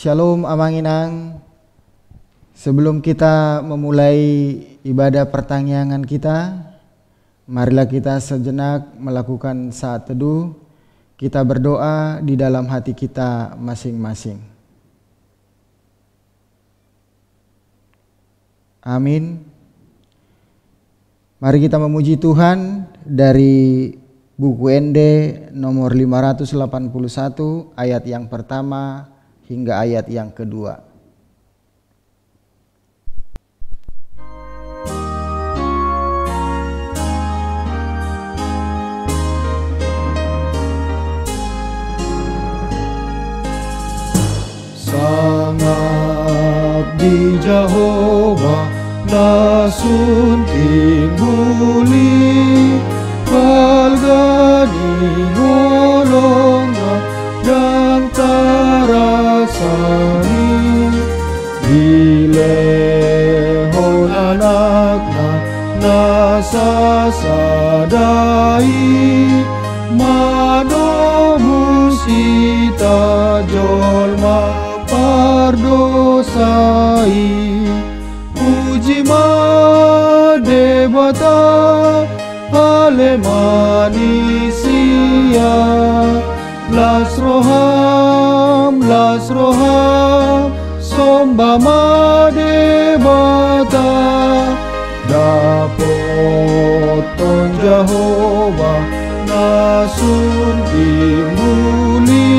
Shalom Amanginang. Sebelum kita memulai ibadah pertanyaan kita, marilah kita sejenak melakukan saat teduh. Kita berdoa di dalam hati kita masing-masing. Amin. Mari kita memuji Tuhan dari buku ND nomor 581 ayat yang pertama hingga ayat yang kedua. Sangabdi Jehovah nasun timbuli balgani ngolongna yang tarasani dilehon anakna nasasadai manomus ita jolma pardosai puji madebata ale manisia lasroham somba madebata dapoton Jehovah nasun dimuli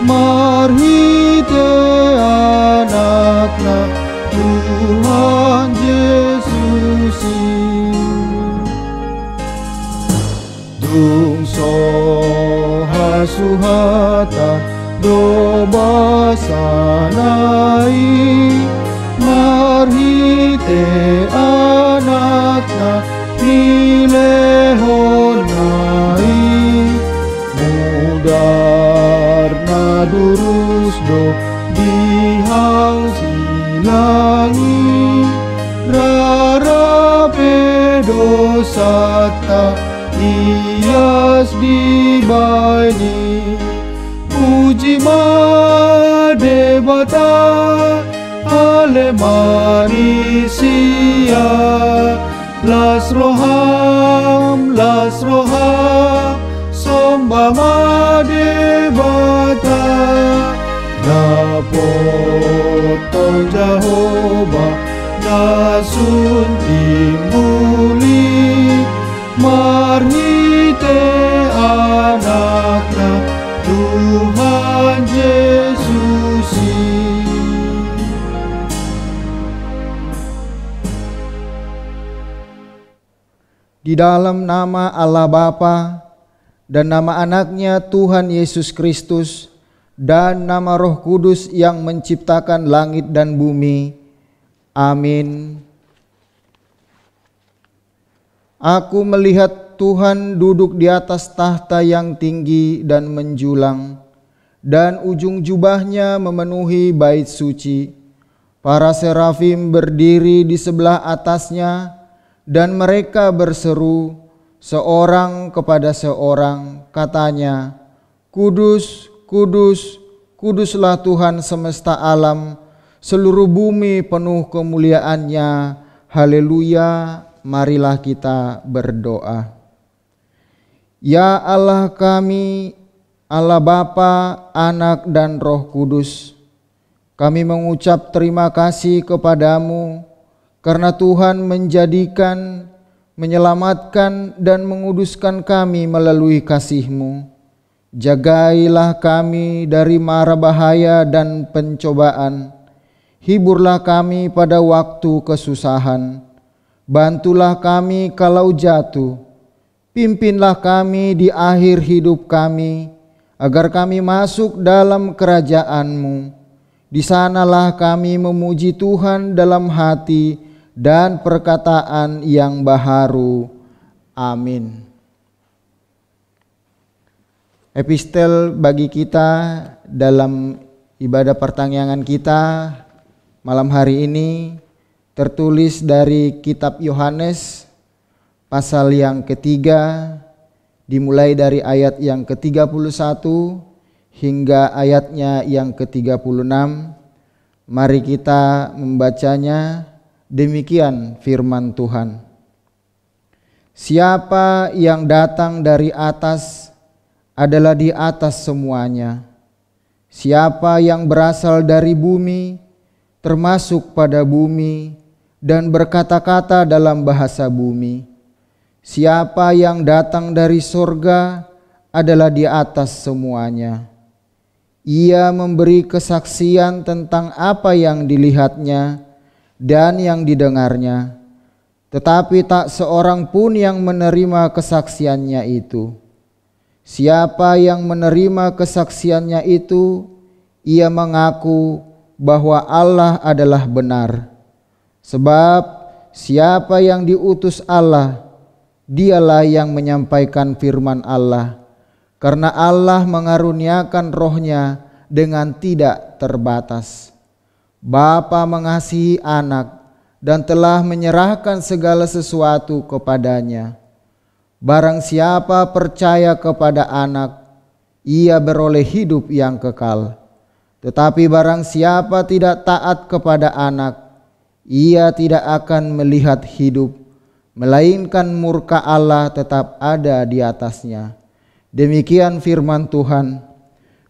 marhite anakna Tuhan Yesus Dungso hasuhata doba sanai marhite anakna nilehonai mudarna durus do dihang silangi rarape dosata Iyas dibaini puji madebata ale manisia lasroham somba madebata dapoton Jehovah nasun timbuli marhite anakna Tuhan Yesus. Di dalam nama Allah Bapa dan nama anaknya Tuhan Yesus Kristus dan nama Roh Kudus yang menciptakan langit dan bumi. Amin. Aku melihat Tuhan duduk di atas tahta yang tinggi dan menjulang, dan ujung jubahnya memenuhi bait suci. Para serafim berdiri di sebelah atasnya, dan mereka berseru seorang kepada seorang, katanya, Kudus, kudus, kuduslah Tuhan semesta alam, seluruh bumi penuh kemuliaannya. Haleluya. Marilah kita berdoa. Ya Allah kami, Allah Bapa, Anak dan Roh Kudus, kami mengucap terima kasih kepadamu karena Tuhan menjadikan, menyelamatkan dan menguduskan kami melalui kasih-Mu. Jagailah kami dari mara bahaya dan pencobaan. Hiburlah kami pada waktu kesusahan. Bantulah kami kalau jatuh, pimpinlah kami di akhir hidup kami, agar kami masuk dalam kerajaan-Mu. Di sanalah kami memuji Tuhan dalam hati dan perkataan yang baharu. Amin. Epistel bagi kita dalam ibadah pertanyaan kita malam hari ini tertulis dari kitab Yohanes pasal yang ketiga, dimulai dari ayat yang ke-31 hingga ayatnya yang ke-36. Mari kita membacanya. Demikian firman Tuhan. Siapa yang datang dari atas adalah di atas semuanya. Siapa yang berasal dari bumi termasuk pada bumi dan berkata-kata dalam bahasa bumi. Siapa yang datang dari surga adalah di atas semuanya. Ia memberi kesaksian tentang apa yang dilihatnya dan yang didengarnya, tetapi tak seorang pun yang menerima kesaksiannya itu. Siapa yang menerima kesaksiannya itu, ia mengaku bahwa Allah adalah benar. Sebab siapa yang diutus Allah, dialah yang menyampaikan firman Allah, karena Allah mengaruniakan rohnya dengan tidak terbatas. Bapa mengasihi anak dan telah menyerahkan segala sesuatu kepadanya. Barang siapa percaya kepada anak, ia beroleh hidup yang kekal. Tetapi barang siapa tidak taat kepada anak, ia tidak akan melihat hidup, melainkan murka Allah tetap ada di atasnya. Demikian firman Tuhan.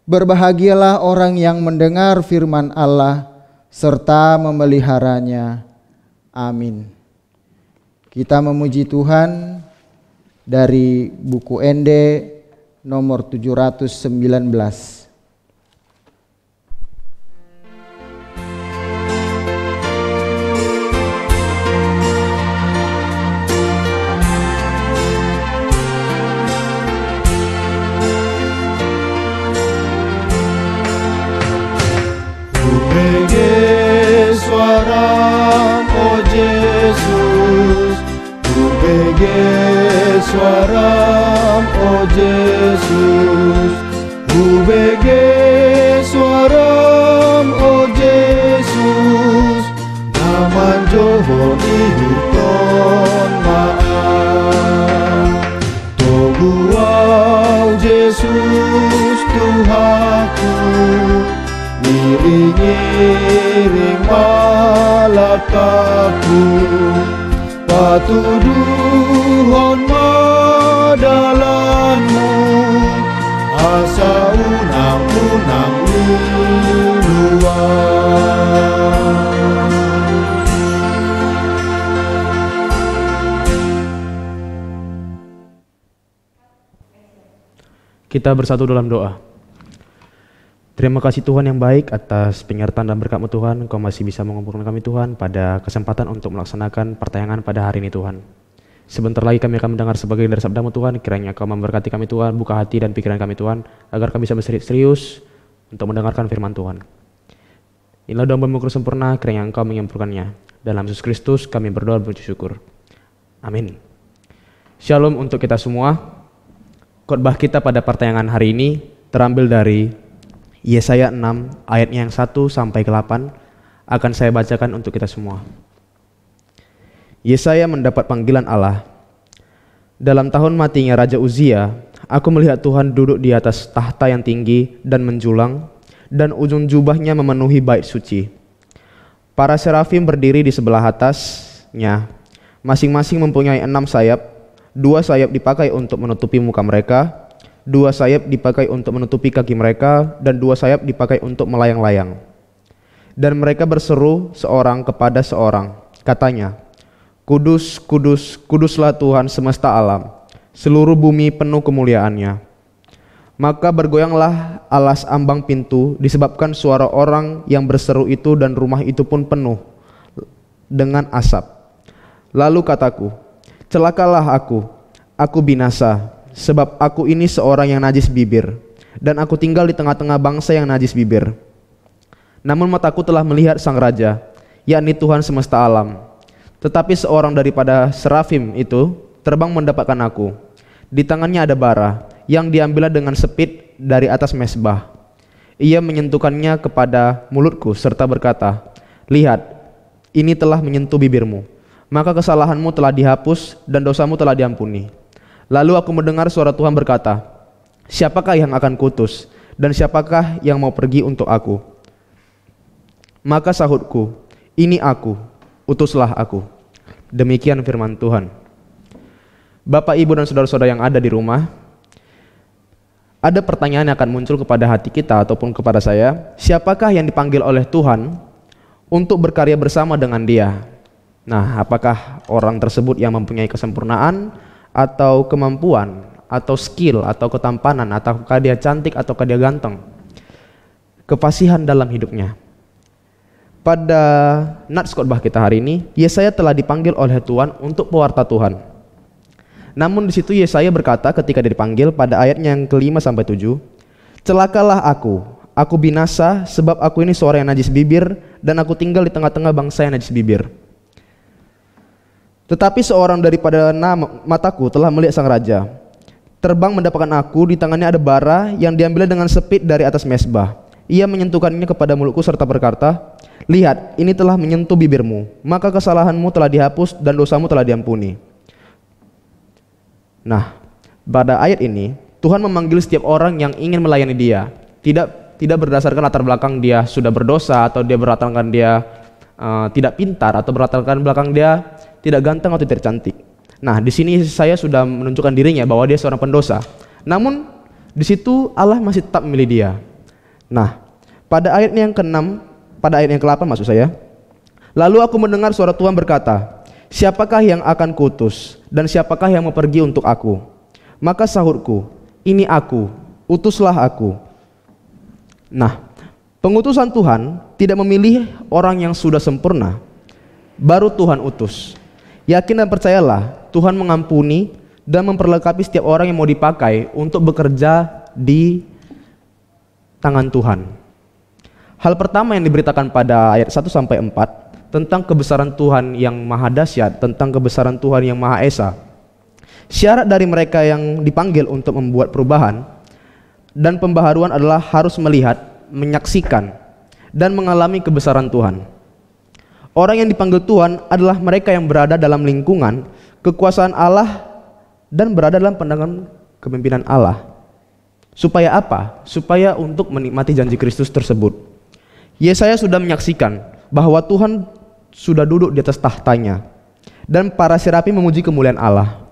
Berbahagialah orang yang mendengar firman Allah serta memeliharanya. Amin. Kita memuji Tuhan dari buku ND nomor 719. Suaram, oh Yesus, ubege suaram, oh Yesus, naman johon ihuton maan. Toguau Yesus Tuhanku, miring-iring malakaku, patuduhon madalanmu, asa unang-unang luar. Kita bersatu dalam doa. Terima kasih Tuhan yang baik atas penyertaan dan berkat-Mu Tuhan. Engkau masih bisa mengumpulkan kami Tuhan pada kesempatan untuk melaksanakan pertayangan pada hari ini Tuhan. Sebentar lagi kami akan mendengar sebagian dari sabda-Mu Tuhan. Kiranya Engkau memberkati kami Tuhan, buka hati dan pikiran kami Tuhan, agar kami bisa serius untuk mendengarkan firman Tuhan. Inilah doa Bapa sempurna, kiranya Engkau menyempurnakannya. Dalam Yesus Kristus kami berdoa dan bersyukur. Amin. Shalom untuk kita semua. Khotbah kita pada pertayangan hari ini terambil dari Yesaya 6 ayatnya yang 1 sampai ke 8 akan saya bacakan untuk kita semua. Yesaya mendapat panggilan Allah. Dalam tahun matinya Raja Uzia, aku melihat Tuhan duduk di atas tahta yang tinggi dan menjulang, dan ujung jubahnya memenuhi bait suci. Para serafim berdiri di sebelah atasnya, masing-masing mempunyai 6 sayap, 2 sayap dipakai untuk menutupi muka mereka, 2 sayap dipakai untuk menutupi kaki mereka, dan 2 sayap dipakai untuk melayang-layang. Dan mereka berseru seorang kepada seorang, katanya, Kudus, kudus, kuduslah Tuhan semesta alam, seluruh bumi penuh kemuliaannya. Maka bergoyanglah alas ambang pintu disebabkan suara orang yang berseru itu, dan rumah itu pun penuh dengan asap. Lalu kataku, celakalah aku binasa, sebab aku ini seorang yang najis bibir, dan aku tinggal di tengah-tengah bangsa yang najis bibir. Namun mataku telah melihat Sang Raja, yakni Tuhan semesta alam. Tetapi seorang daripada serafim itu terbang mendapatkan aku. Di tangannya ada bara, yang diambilnya dengan sepit dari atas mezbah. Ia menyentuhkannya kepada mulutku serta berkata, lihat, ini telah menyentuh bibirmu, maka kesalahanmu telah dihapus dan dosamu telah diampuni. Lalu aku mendengar suara Tuhan berkata, siapakah yang akan kuutus, Dan siapakah yang mau pergi untuk aku? Maka sahutku, ini aku, utuslah aku. Demikian firman Tuhan. Bapak, Ibu, dan saudara-saudara yang ada di rumah, ada pertanyaan yang akan muncul kepada hati kita ataupun kepada saya. Siapakah yang dipanggil oleh Tuhan untuk berkarya bersama dengan Dia? Nah, apakah orang tersebut yang mempunyai kesempurnaan atau kemampuan atau skill atau ketampanan, ataukah dia cantik ataukah dia ganteng? Kefasihan dalam hidupnya. Pada nats khotbah kita hari ini, Yesaya telah dipanggil oleh Tuhan untuk pewarta Tuhan. Namun di situ Yesaya berkata ketika dia dipanggil pada ayatnya yang ke-5-7, celakalah aku binasa sebab aku ini seorang yang najis bibir dan aku tinggal di tengah-tengah bangsa yang najis bibir. Tetapi seorang daripada mataku telah melihat sang raja. Terbang mendapatkan aku, di tangannya ada bara yang diambil dengan sepit dari atas mezbah. Ia menyentuhkannya kepada mulutku serta berkata, lihat, ini telah menyentuh bibirmu, maka kesalahanmu telah dihapus dan dosamu telah diampuni. Nah, pada ayat ini Tuhan memanggil setiap orang yang ingin melayani Dia, tidak berdasarkan latar belakang dia sudah berdosa, atau dia berdasarkan dia tidak pintar, atau berdasarkan belakang dia tidak ganteng atau tidak cantik. Nah, di sini saya sudah menunjukkan dirinya bahwa dia seorang pendosa. Namun di situ Allah masih tetap memilih dia. Nah, pada ayat yang ke-6, pada ayat yang ke-8 maksud saya. Lalu aku mendengar suara Tuhan berkata, siapakah yang akan kuutus dan siapakah yang mau pergi untuk aku? Maka sahutku, ini aku, utuslah aku. Nah, pengutusan Tuhan tidak memilih orang yang sudah sempurna, baru Tuhan utus. Yakin dan percayalah, Tuhan mengampuni dan memperlengkapi setiap orang yang mau dipakai untuk bekerja di tangan Tuhan. Hal pertama yang diberitakan pada ayat 1-4 tentang kebesaran Tuhan yang maha dahsyat, tentang kebesaran Tuhan yang maha esa. Syarat dari mereka yang dipanggil untuk membuat perubahan dan pembaharuan adalah harus melihat, menyaksikan, dan mengalami kebesaran Tuhan. Orang yang dipanggil Tuhan adalah mereka yang berada dalam lingkungan kekuasaan Allah dan berada dalam pandangan kepemimpinan Allah. Supaya apa? Supaya untuk menikmati janji Kristus tersebut. Yesaya sudah menyaksikan bahwa Tuhan sudah duduk di atas tahtanya dan para serapi memuji kemuliaan Allah.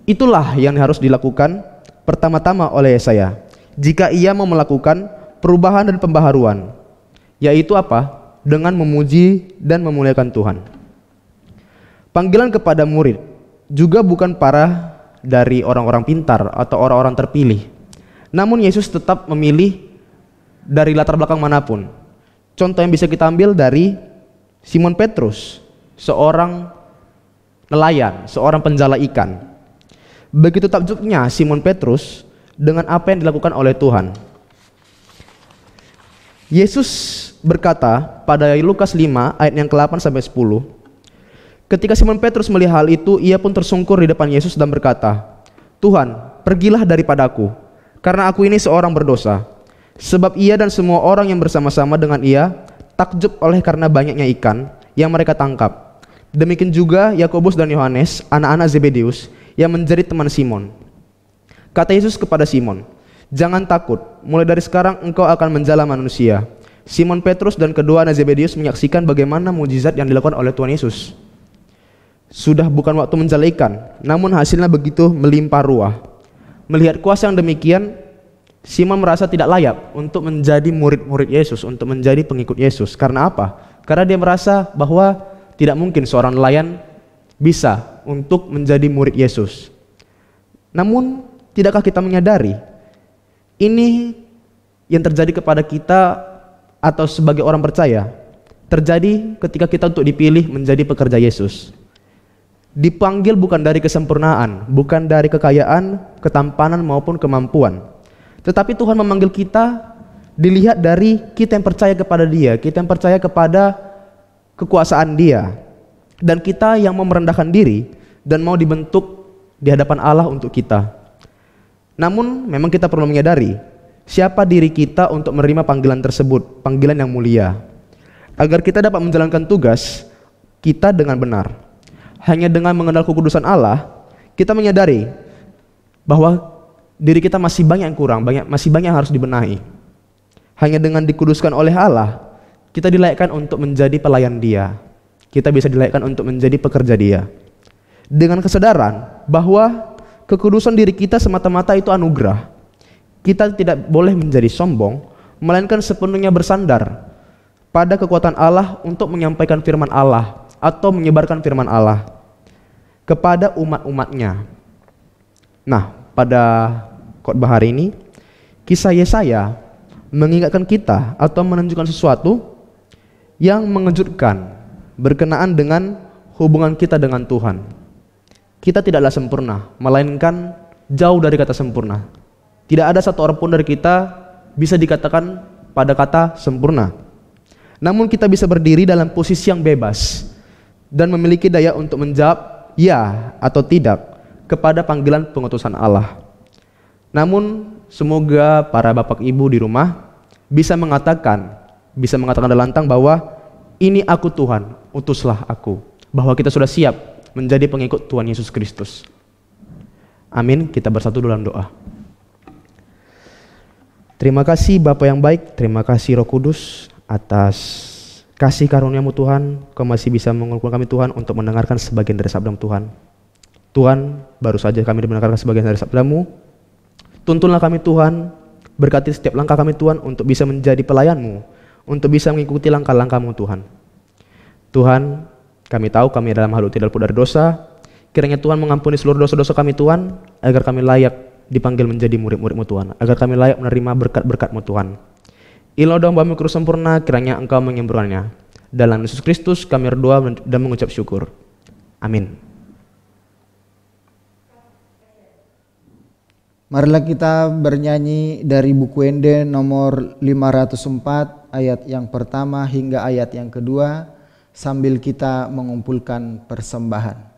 Itulah yang harus dilakukan pertama-tama oleh Yesaya jika ia mau melakukan perubahan dan pembaharuan, yaitu apa? Dengan memuji dan memuliakan Tuhan. Panggilan kepada murid juga bukan para dari orang-orang pintar atau orang-orang terpilih. Namun Yesus tetap memilih dari latar belakang manapun. Contoh yang bisa kita ambil dari Simon Petrus, seorang nelayan, seorang penjala ikan. Begitu takjubnya Simon Petrus dengan apa yang dilakukan oleh Tuhan. Yesus berkata pada Lukas 5 ayat yang ke-8-10, ketika Simon Petrus melihat hal itu, ia pun tersungkur di depan Yesus dan berkata, Tuhan, pergilah daripadaku, karena aku ini seorang berdosa. Sebab ia dan semua orang yang bersama-sama dengan ia takjub oleh karena banyaknya ikan yang mereka tangkap. Demikian juga Yakobus dan Yohanes, anak-anak Zebedeus, yang menjadi teman Simon. Kata Yesus kepada Simon, jangan takut, mulai dari sekarang engkau akan menjala manusia. Simon Petrus dan kedua anak Zebedeus menyaksikan bagaimana mukjizat yang dilakukan oleh Tuhan Yesus. Sudah bukan waktu menjala ikan, namun hasilnya begitu melimpah ruah. Melihat kuasa yang demikian, Simon merasa tidak layak untuk menjadi murid-murid Yesus, untuk menjadi pengikut Yesus. Karena apa? Karena dia merasa bahwa tidak mungkin seorang nelayan bisa untuk menjadi murid Yesus. Namun, tidakkah kita menyadari ini yang terjadi kepada kita atau sebagai orang percaya terjadi ketika kita untuk dipilih menjadi pekerja Yesus. Dipanggil bukan dari kesempurnaan, bukan dari kekayaan, ketampanan maupun kemampuan. Tetapi Tuhan memanggil kita dilihat dari kita yang percaya kepada Dia, kita yang percaya kepada kekuasaan Dia, dan kita yang mau merendahkan diri dan mau dibentuk di hadapan Allah untuk kita. Namun memang kita perlu menyadari siapa diri kita untuk menerima panggilan tersebut, panggilan yang mulia, agar kita dapat menjalankan tugas kita dengan benar. Hanya dengan mengenal kekudusan Allah, kita menyadari bahwa diri kita masih banyak yang kurang, masih banyak yang harus dibenahi. Hanya dengan dikuduskan oleh Allah, kita dilayakkan untuk menjadi pelayan Dia. Kita bisa dilayakkan untuk menjadi pekerja Dia. Dengan kesadaran bahwa kekudusan diri kita semata-mata itu anugerah. Kita tidak boleh menjadi sombong, melainkan sepenuhnya bersandar pada kekuatan Allah untuk menyampaikan firman Allah atau menyebarkan firman Allah kepada umat-umatnya. Nah, pada khotbah hari ini, kisah Yesaya mengingatkan kita atau menunjukkan sesuatu yang mengejutkan berkenaan dengan hubungan kita dengan Tuhan. Kita tidaklah sempurna, melainkan jauh dari kata sempurna. Tidak ada satu orang pun dari kita bisa dikatakan pada kata sempurna. Namun kita bisa berdiri dalam posisi yang bebas dan memiliki daya untuk menjawab ya atau tidak kepada panggilan pengutusan Allah. Namun semoga para bapak ibu di rumah bisa mengatakan dengan lantang bahwa ini aku Tuhan, utuslah aku. Bahwa kita sudah siap menjadi pengikut Tuhan Yesus Kristus. Amin. Kita bersatu dalam doa. Terima kasih Bapa yang baik, terima kasih Roh Kudus atas kasih karunia-Mu Tuhan. Kau masih bisa mengumpulkan kami Tuhan untuk mendengarkan sebagian dari sabda-Mu Tuhan. Tuhan, baru saja kami mendengarkan sebagian dari sabda-Mu. Tuntunlah kami Tuhan, berkati setiap langkah kami Tuhan untuk bisa menjadi pelayan-Mu, untuk bisa mengikuti langkah-langkah-Mu Tuhan. Tuhan, kami tahu kami dalam makhluk tidak luput dari dosa. Kiranya Tuhan mengampuni seluruh dosa-dosa kami Tuhan, agar kami layak dipanggil menjadi murid-murid-Mu Tuhan, agar kami layak menerima berkat-berkat-Mu Tuhan. Ilah domba-Mu Kru sempurna, kiranya Engkau menyempurnakannya. Dalam Yesus Kristus kami berdoa dan mengucap syukur. Amin. Marilah kita bernyanyi dari buku Ende nomor 504 ayat yang pertama hingga ayat yang kedua sambil kita mengumpulkan persembahan.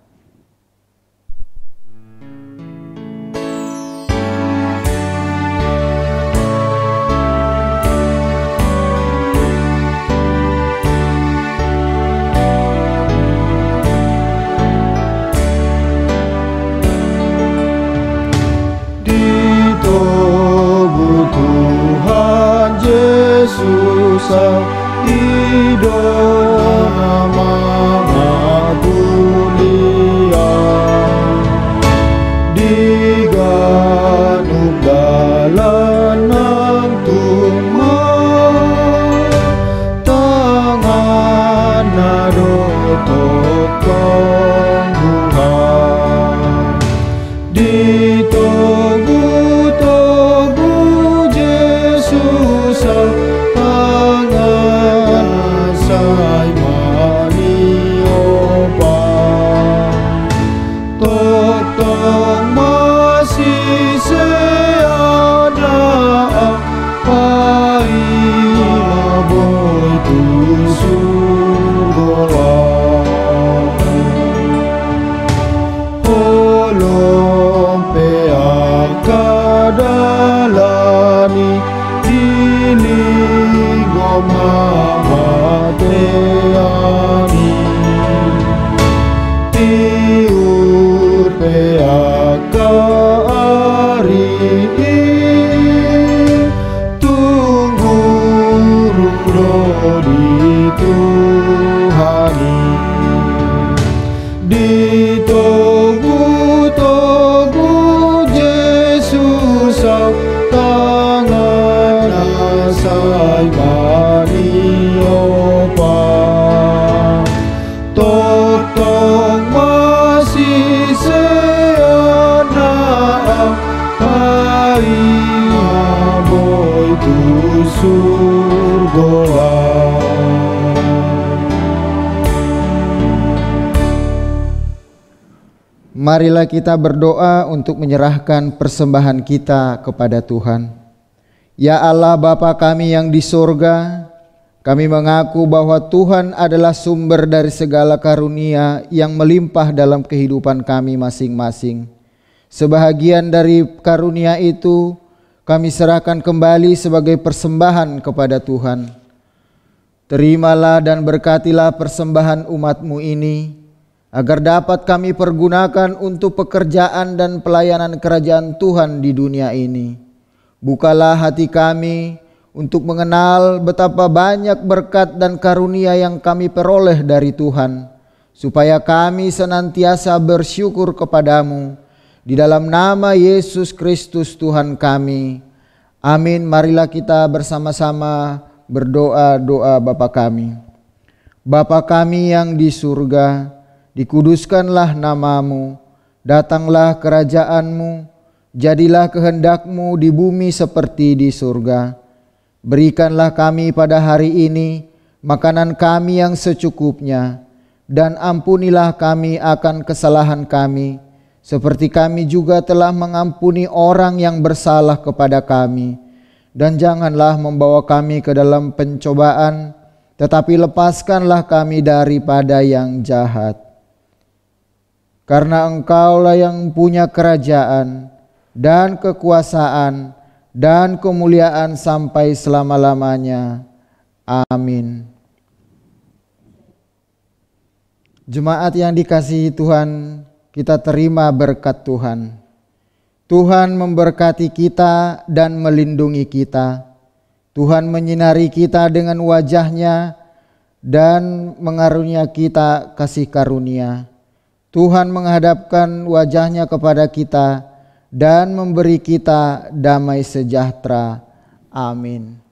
Marilah kita berdoa untuk menyerahkan persembahan kita kepada Tuhan. Ya Allah Bapa kami yang di sorga, kami mengaku bahwa Tuhan adalah sumber dari segala karunia yang melimpah dalam kehidupan kami masing-masing. Sebahagian dari karunia itu kami serahkan kembali sebagai persembahan kepada Tuhan. Terimalah dan berkatilah persembahan umat-Mu ini, agar dapat kami pergunakan untuk pekerjaan dan pelayanan kerajaan Tuhan di dunia ini. Bukalah hati kami untuk mengenal betapa banyak berkat dan karunia yang kami peroleh dari Tuhan, supaya kami senantiasa bersyukur kepadamu. Di dalam nama Yesus Kristus Tuhan kami. Amin. Marilah kita bersama-sama berdoa doa Bapa kami. Bapa kami yang di surga, dikuduskanlah namamu, datanglah kerajaanmu, jadilah kehendakmu di bumi seperti di surga. Berikanlah kami pada hari ini makanan kami yang secukupnya, dan ampunilah kami akan kesalahan kami, seperti kami juga telah mengampuni orang yang bersalah kepada kami. Dan janganlah membawa kami ke dalam pencobaan, tetapi lepaskanlah kami daripada yang jahat. Karena Engkaulah yang punya kerajaan dan kekuasaan dan kemuliaan sampai selama-lamanya. Amin. Jemaat yang dikasihi Tuhan, kita terima berkat Tuhan. Tuhan memberkati kita dan melindungi kita. Tuhan menyinari kita dengan wajah-Nya dan mengarunia kita kasih karunia. Tuhan menghadapkan wajah-Nya kepada kita dan memberi kita damai sejahtera. Amin.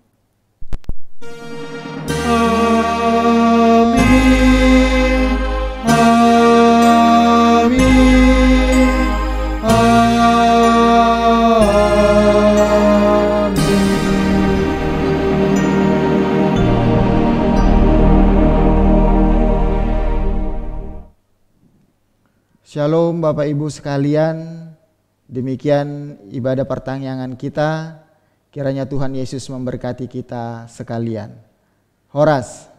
Shalom Bapak Ibu sekalian, demikian ibadah pertangyangan kita. Kiranya Tuhan Yesus memberkati kita sekalian. Horas.